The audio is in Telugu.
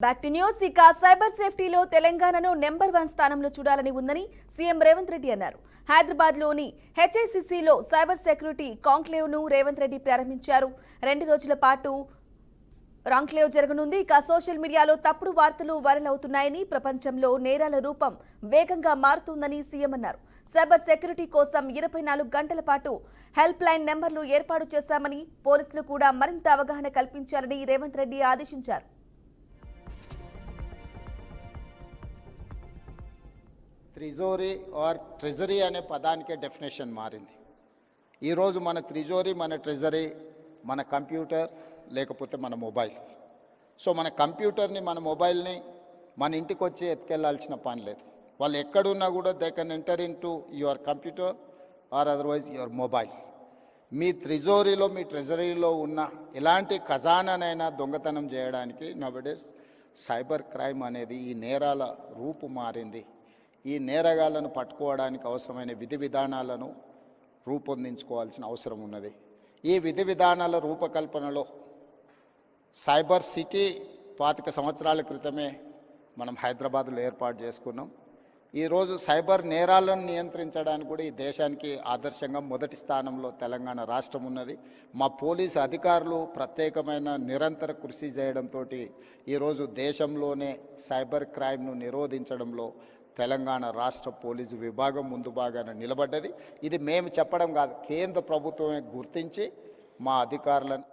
Back to news. ఇక సైబర్ సేఫ్టీలో తెలంగాణను నెంబర్ 1 స్థానంలో చూడాలని ఉందని సీఎం రేవంత్ రెడ్డి అన్నారు. హైదరాబాద్లోని హెచ్ఐసిసిలో సైబర్ సెక్యూరిటీ కాంక్లేవ్ను రేవంత్ రెడ్డి ప్రారంభించారు. 2 రోజుల పాటు కాంక్లేవ్ జరగనుంది. ఇక సోషల్ మీడియాలో తప్పుడు వార్తలు వైరల్ అవుతున్నాయని, ప్రపంచంలో నేరాల రూపం వేగంగా మారుతుందని సీఎం అన్నారు. సైబర్ సెక్యూరిటీ కోసం 24 గంటల పాటు హెల్ప్ లైన్ నెంబర్లు ఏర్పాటు చేశామని, పోలీసులు కూడా మరింత అవగాహన కల్పించాలని రేవంత్ రెడ్డి ఆదేశించారు. త్రిజోరీ ఆర్ ట్రెజరీ అనే పదానికే డెఫినేషన్ మారింది. ఈరోజు మన త్రిజోరీ, మన ట్రెజరీ మన కంప్యూటర్ లేకపోతే మన మొబైల్. సో మన కంప్యూటర్ని, మన మొబైల్ని మన ఇంటికి వచ్చి ఎత్తుకెళ్లాల్సిన పని లేదు. వాళ్ళు ఎక్కడున్నా కూడా they can enter in to your computer or otherwise your mobile. మీ త్రిజోరీలో, మీ ట్రెజరీలో ఉన్న ఎలాంటి ఖజానానైనా దొంగతనం చేయడానికి నవడేస్ సైబర్ క్రైమ్ అనేది ఈ నేరాల రూపు మారింది. ఈ నేరగాళ్లను పట్టుకోవడానికి అవసరమైన విధి విధానాలను రూపొందించుకోవాల్సిన అవసరం ఉన్నది. ఈ విధి విధానాల రూపకల్పనలో సైబర్ సిటీ 25 సంవత్సరాల క్రితమే మనం హైదరాబాద్లో ఏర్పాటు చేసుకున్నాం. ఈరోజు సైబర్ నేరాలను నియంత్రించడానికి కూడా ఈ దేశానికి ఆదర్శంగా మొదటి స్థానంలో తెలంగాణ రాష్ట్రం ఉన్నది. మా పోలీసు అధికారులు ప్రత్యేకమైన నిరంతర కృషి చేయడంతో ఈరోజు దేశంలోనే సైబర్ క్రైమ్ను నిరోధించడంలో తెలంగాణ రాష్ట్ర పోలీసు విభాగం ముందు భాగాన నిలబడ్డది. ఇది మేము చెప్పడం కాదు, కేంద్ర ప్రభుత్వమే గుర్తించి మా అధికారులను